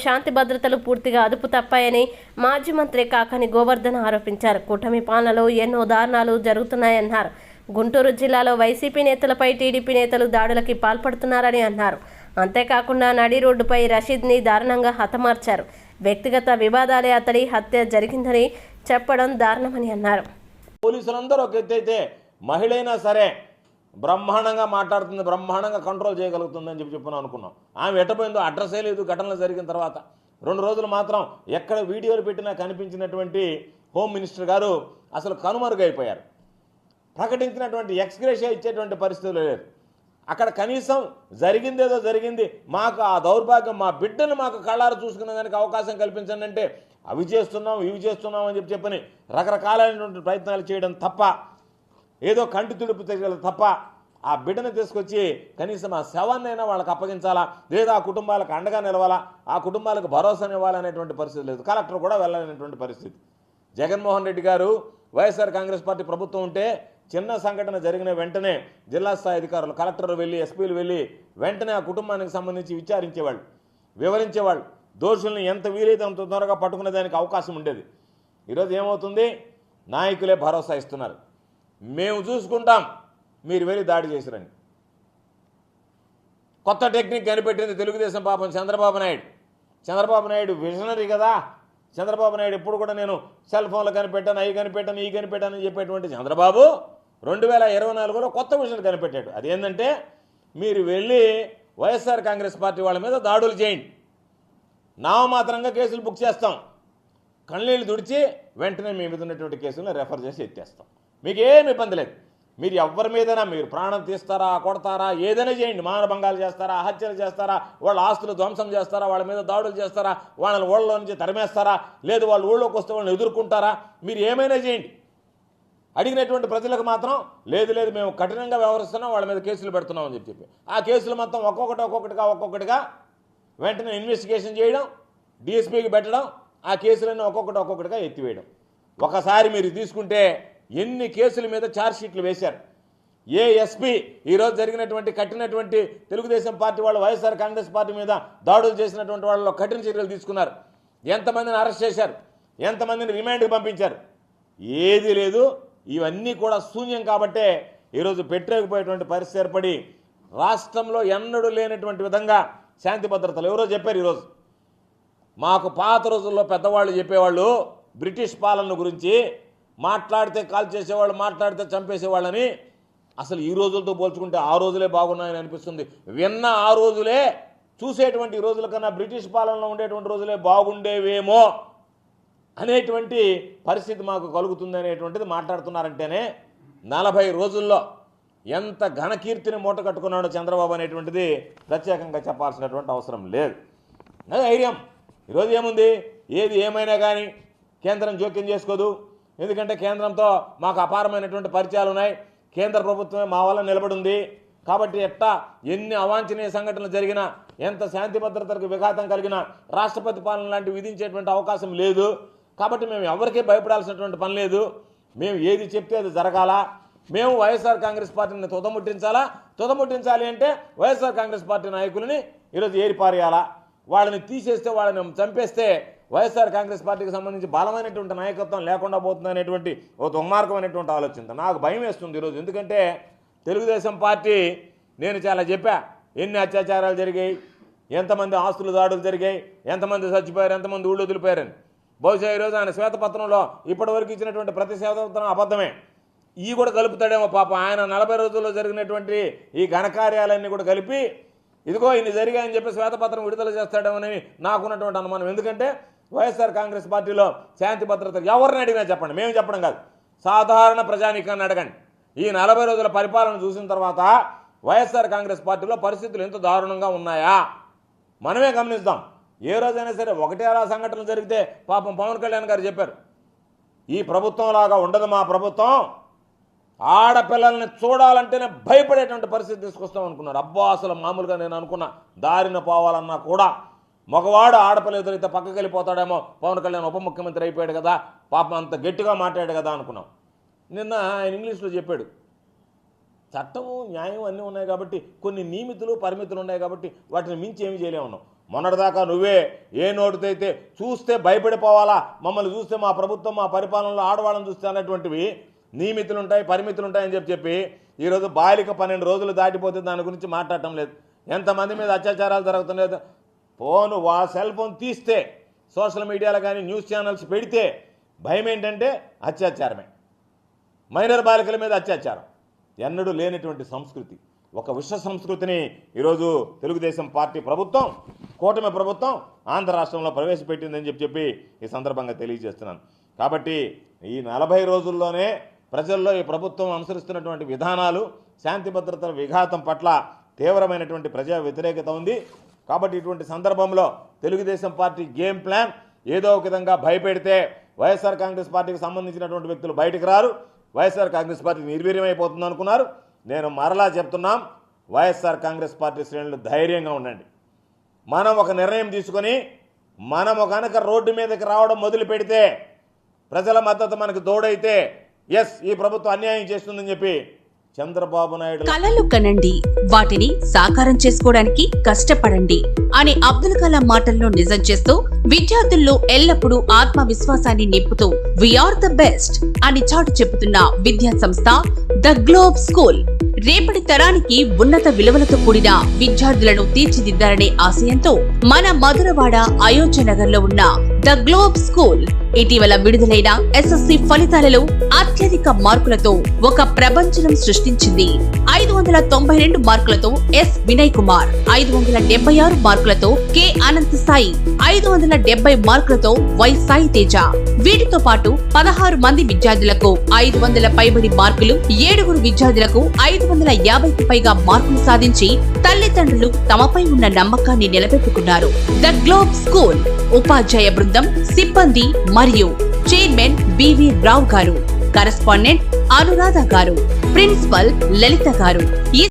శాంతి భద్రతలు పూర్తిగా అదుపు తప్పాయని మాజీ మంత్రి కాకాని గోవర్ధన్ ఆరోపించారు. కూటమి పాలనలో ఎన్నో దారుణాలు జరుగుతున్నాయన్నారు. గుంటూరు జిల్లాలో వైసీపీ నేతలపై టీడీపీ నేతలు దాడులకి పాల్పడుతున్నారని అన్నారు. అంతేకాకుండా నడి రోడ్డుపై రషీద్ని దారుణంగా హతమార్చారు. వ్యక్తిగత వివాదాలే అతడి హత్య జరిగిందని చెప్పడం దారుణమని అన్నారు. పోలీసులందరూ ఒక ఎత్తైతే మహిళైనా సరే బ్రహ్మాండంగా మాట్లాడుతుంది, బ్రహ్మాండంగా కంట్రోల్ చేయగలుగుతుందని చెప్పి అనుకున్నాం. ఆమె ఎట్టపోయిందో అడ్రస్ లేదు. ఘటనలు జరిగిన తర్వాత 2 రోజులు మాత్రం ఎక్కడ వీడియోలు పెట్టినా కనిపించినటువంటి హోమ్ మినిస్టర్ గారు అసలు కనుమరుగైపోయారు. ప్రకటించినటువంటి ఎక్స్గ్రేషియా ఇచ్చేటువంటి పరిస్థితులు లేదు. అక్కడ కనీసం జరిగిందేదో జరిగింది, మాకు ఆ దౌర్భాగ్యం, మా బిడ్డను మాకు కళ్ళారు చూసుకునే దానికి అవకాశం కల్పించండి అంటే అవి చేస్తున్నాం ఇవి చేస్తున్నాం అని చెప్పని రకరకాలైనటువంటి ప్రయత్నాలు చేయడం తప్ప, ఏదో కంటి తుడుపు చర్యలు తప్ప ఆ బిడ్డను తీసుకొచ్చి కనీసం ఆ శవాన్నైనా వాళ్ళకి అప్పగించాలా, లేదా ఆ కుటుంబాలకు అండగా నిలవాలా, ఆ కుటుంబాలకు భరోసానివ్వాలనేటువంటి పరిస్థితి లేదు. కలెక్టర్ కూడా వెళ్ళాలనేటువంటి పరిస్థితి. జగన్మోహన్ రెడ్డి గారు వైఎస్ఆర్ కాంగ్రెస్ పార్టీ ప్రభుత్వం ఉంటే చిన్న సంఘటన జరిగిన వెంటనే జిల్లా స్థాయి అధికారులు, కలెక్టర్లు వెళ్ళి, ఎస్పీలు వెళ్ళి వెంటనే ఆ కుటుంబానికి సంబంధించి విచారించేవాళ్ళు, వివరించేవాళ్ళు. దోషుల్ని ఎంత వీలైతే అంత త్వరగా పట్టుకునే దానికి అవకాశం ఉండేది. ఈరోజు ఏమవుతుంది, నాయకులే భరోసా ఇస్తున్నారు, మేము చూసుకుంటాం, మీరు వెళ్ళి దాడి చేసిరండి. కొత్త టెక్నిక్ కనిపెట్టింది తెలుగుదేశం పాపం చంద్రబాబు నాయుడు విజనరీ కదా. చంద్రబాబు నాయుడు ఎప్పుడు కూడా నేను సెల్ ఫోన్లు కనిపెట్టాను, అవి కనిపెట్టాను, ఈ కనిపెట్టాను అని చెప్పేటువంటి చంద్రబాబు 2024లో కొత్త విషయాలు కనిపెట్టాడు. అదేంటంటే మీరు వెళ్ళి వైఎస్ఆర్ కాంగ్రెస్ పార్టీ వాళ్ళ మీద దాడులు చేయండి, నామమాత్రంగా కేసులు బుక్ చేస్తాం, కళ్ళనీళ్ళు తుడిచి వెంటనే మీ మీద ఉన్నటువంటి కేసులను రెఫర్ చేసి ఎత్తేస్తాం. మీకేం ఇబ్బంది లేదు. మీరు ఎవరి మీదైనా మీరు ప్రాణం తీస్తారా, కొడతారా, ఏదైనా చేయండి, మానభంగాలు చేస్తారా, హత్యలు చేస్తారా, వాళ్ళ ఆస్తులు ధ్వంసం చేస్తారా, వాళ్ళ మీద దాడులు చేస్తారా, వాళ్ళని ఊళ్ళో నుంచి తరిమేస్తారా, లేదు వాళ్ళు ఊళ్ళోకి వస్తే వాళ్ళని ఎదుర్కొంటారా, మీరు ఏమైనా చేయండి. అడిగినటువంటి ప్రజలకు మాత్రం లేదు మేము కఠినంగా వ్యవహరిస్తున్నాం, వాళ్ళ మీద కేసులు పెడుతున్నాం అని చెప్పి ఆ కేసులు మొత్తం ఒక్కొక్కటిగా వెంటనే ఇన్వెస్టిగేషన్ చేయడం, డిఎస్పీకి పెట్టడం, ఆ కేసులన్నీ ఒక్కొక్కటిగా ఎత్తివేయడం. ఒకసారి మీరు తీసుకుంటే ఎన్ని కేసుల మీద ఛార్జ్షీట్లు వేశారు. ఏ ఎస్పీ ఈరోజు జరిగినటువంటి కట్టినటువంటి తెలుగుదేశం పార్టీ వాళ్ళు వైఎస్ఆర్ కాంగ్రెస్ పార్టీ మీద దాడులు చేసినటువంటి వాళ్ళలో కఠిన చర్యలు తీసుకున్నారు, ఎంతమందిని అరెస్ట్ చేశారు, ఎంతమందిని రిమాండ్కి పంపించారు, ఏది లేదు. ఇవన్నీ కూడా శూన్యం కాబట్టే ఈరోజు పెట్టలేకపోయేటువంటి పరిస్థితి ఏర్పడి రాష్ట్రంలో ఎన్నడూ లేనటువంటి విధంగా శాంతి భద్రతలు ఎవరో చెప్పారు. ఈరోజు మాకు పాత రోజుల్లో పెద్దవాళ్ళు చెప్పేవాళ్ళు బ్రిటిష్ పాలన గురించి, మాట్లాడితే కాల్ చేసేవాళ్ళు, మాట్లాడితే చంపేసేవాళ్ళని. అసలు ఈ రోజులతో పోల్చుకుంటే ఆ రోజులే బాగున్నాయని అనిపిస్తుంది. విన్న ఆ రోజులే, చూసేటువంటి ఈ రోజుల కన్నా బ్రిటిష్ పాలనలో ఉండేటువంటి రోజులే బాగుండేవేమో అనేటువంటి పరిస్థితి మాకు కలుగుతుంది అనేటువంటిది మాట్లాడుతున్నారంటేనే 40 రోజుల్లో ఎంత ఘనకీర్తిని మూట కట్టుకున్నాడో చంద్రబాబు అనేటువంటిది ప్రత్యేకంగా చెప్పాల్సినటువంటి అవసరం లేదు. ధైర్యం ఈరోజు ఏముంది, ఏది ఏమైనా కానీ కేంద్రం జోక్యం చేసుకోదు. ఎందుకంటే కేంద్రంతో మాకు అపారమైనటువంటి పరిచయాలు ఉన్నాయి, కేంద్ర ప్రభుత్వమే మా వల్ల నిలబడింది కాబట్టి ఎన్ని అవాంఛనీయ సంఘటనలు జరిగినా, ఎంత శాంతి భద్రతలకు విఘాతం కలిగినా రాష్ట్రపతి పాలన లాంటివి విధించేటువంటి అవకాశం లేదు. కాబట్టి మేము ఎవరికీ భయపడాల్సినటువంటి పని లేదు. మేము ఏది చెప్తే అది జరగాల. మేము వైఎస్ఆర్ కాంగ్రెస్ పార్టీని తుదముట్టించాలి అంటే వైఎస్ఆర్ కాంగ్రెస్ పార్టీ నాయకులని ఈరోజు ఏరిపారేయాలా, వాళ్ళని తీసేస్తే, వాళ్ళని చంపేస్తే వైఎస్ఆర్ కాంగ్రెస్ పార్టీకి సంబంధించి బలమైనటువంటి నాయకత్వం లేకుండా పోతుంది అనేటువంటి ఓ దుర్మార్గమైనటువంటి ఆలోచన నాకు భయం వేస్తుంది ఈరోజు. ఎందుకంటే తెలుగుదేశం పార్టీ, నేను చాలా చెప్పా, ఎన్ని అత్యాచారాలు జరిగాయి, ఎంతమంది ఆస్తులు దాడులు జరిగాయి, ఎంతమంది చచ్చిపోయారు, ఎంతమంది ఊళ్ళు వదిలిపోయారని. బహుశా ఈరోజు ఆయన శ్వేతపత్రంలో ఇప్పటివరకు ఇచ్చినటువంటి ప్రతి శ్వేతపత్రం అబద్ధమే. ఈ కూడా కలుపుతాడేమో పాపం. ఆయన 40 రోజుల్లో జరిగినటువంటి ఈ ఘనకార్యాలన్నీ కూడా కలిపి ఇదిగో ఇన్ని జరిగాయని చెప్పి శ్వేతపత్రం విడుదల చేస్తాడేమోనని నాకున్నటువంటి అనుమానం. ఎందుకంటే వైఎస్ఆర్ కాంగ్రెస్ పార్టీలో శాంతి భద్రత ఎవరిని అడిగినా చెప్పండి, మేము చెప్పడం కాదు, సాధారణ ప్రజానీకాన్ని అడగండి. ఈ 40 రోజుల పరిపాలన చూసిన తర్వాత వైఎస్ఆర్ కాంగ్రెస్ పార్టీలో పరిస్థితులు ఎంత దారుణంగా ఉన్నాయా మనమే గమనిద్దాం. ఏ రోజైనా సరే ఒకటే అలా సంఘటనలు జరిగితే పాపం పవన్ కళ్యాణ్ గారు చెప్పారు, ఈ ప్రభుత్వం లాగా ఉండదు మా ప్రభుత్వం, ఆడపిల్లల్ని చూడాలంటేనే భయపడేటువంటి పరిస్థితి తీసుకొస్తాం అనుకున్నారు. అబ్బా అసలు మామూలుగా నేను అనుకున్నా, దారిన పోవాలన్నా కూడా మగవాడు ఆడపిల్ల ఎదురైతే పక్కకి వెళ్ళిపోతాడేమో, పవన్ కళ్యాణ్ ఉప ముఖ్యమంత్రి అయిపోయాడు కదా, పాపం అంత గట్టిగా మాట్లాడాడు కదా అనుకున్నాం. నిన్న ఆయన ఇంగ్లీష్లో చెప్పాడు, చట్టము న్యాయం అన్నీ ఉన్నాయి కాబట్టి కొన్ని నియమితులు పరిమితులు ఉన్నాయి కాబట్టి వాటిని మించి ఏమి చేయలేమన్నాం. మొన్నటిదాకా నువ్వే ఏ నోటితో అయితే చూస్తే భయపడిపోవాలా, మమ్మల్ని చూస్తే మా ప్రభుత్వం మా పరిపాలనలో ఆడవాళ్ళని చూస్తే అన్నటువంటివి నియమితులు ఉంటాయి, పరిమితులు ఉంటాయని చెప్పి ఈరోజు బాలిక 12 రోజులు దాటిపోతే దాని గురించి మాట్లాడటం లేదు. ఎంతమంది మీద అత్యాచారాలు జరుగుతున్నాయి. ఫోను సెల్ ఫోన్ తీస్తే సోషల్ మీడియాలో కానీ న్యూస్ ఛానల్స్ పెడితే భయం ఏంటంటే అత్యాచారమే, మైనర్ బాలికల మీద అత్యాచారం. ఎన్నడూ లేనటువంటి సంస్కృతి, ఒక విశ్వ సంస్కృతిని ఈరోజు తెలుగుదేశం పార్టీ ప్రభుత్వం, కూటమి ప్రభుత్వం ఆంధ్ర రాష్ట్రంలో ప్రవేశపెట్టిందని చెప్పి ఈ సందర్భంగా తెలియజేస్తున్నాను. కాబట్టి ఈ 40 రోజుల్లోనే ప్రజల్లో ఈ ప్రభుత్వం అనుసరిస్తున్నటువంటి విధానాలు, శాంతి భద్రతల విఘాతం పట్ల తీవ్రమైనటువంటి ప్రజా వ్యతిరేకత ఉంది. కాబట్టి ఇటువంటి సందర్భంలో తెలుగుదేశం పార్టీ గేమ్ ప్లాన్ ఏదో ఒక విధంగా భయపెడితే వైఎస్ఆర్ కాంగ్రెస్ పార్టీకి సంబంధించినటువంటి వ్యక్తులు బయటకు రారు, వైఎస్ఆర్ కాంగ్రెస్ పార్టీ నిర్వీర్యమైపోతుంది అనుకున్నారు. నేను మరలా చెప్తున్నాం, వైఎస్ఆర్ కాంగ్రెస్ పార్టీ శ్రేణులు ధైర్యంగా ఉండండి. మనం ఒక నిర్ణయం తీసుకొని మనము కనుక రోడ్డు మీదకి రావడం మొదలు పెడితే, ప్రజల మద్దతు మనకు తోడైతే ఎస్ ఈ ప్రభుత్వం అన్యాయం చేస్తుందని చెప్పి చంద్రబాబు నాయుడు కలలు కనండి, వాటిని సాకారం చేసుకోవడానికి కష్టపడండి అనే అబ్దుల్ కలాం మాటల్లో నిజం చేస్తూ విద్యార్థుల్లో ఎల్లప్పుడూ ఆత్మవిశ్వాసాన్ని నింపుతూ వీఆర్ ద బెస్ట్ అని చాటు చెబుతున్న విద్యా సంస్థ ద గ్లోబ్ స్కూల్ రేపటి తరానికి ఉన్నత విలువలతో కూడిన విద్యార్థులను తీర్చిదిద్దారనే ఆశయంతో మన మధురవాడ అయోధ్య నగర్ లో ఉన్న ద గ్లోబ్ స్కూల్ ఇటీవల విడుదలైన ఎస్ఎస్సి ఫలితాలలో అత్యధిక మార్కులతో ఒక ప్రభంజనం సృష్టించింది. 592 మార్కులతో ఎస్ వినయ్ కుమార్, 576 మార్కులతో కె అనంత్ సాయి, 570 మార్కులతో వై సాయి తేజ. వీటితో పాటు 16 మంది విద్యార్థులకు 500 పైబడి మార్కులు, 7 విద్యార్థులకు 550కి పైగా మార్కులు సాధించి తల్లిదండ్రులు తమపై ఉన్న నమ్మకాన్ని నిలబెట్టుకున్నారు. ద గ్లోబ్ స్కూల్ ఉపాధ్యాయ బృందం, సిబ్బంది మరియు చైర్మన్ బివి రావు గారు, కరెస్పాండెంట్ అనురాధ గారు, ప్రిన్సిపల్ లలిత గారు.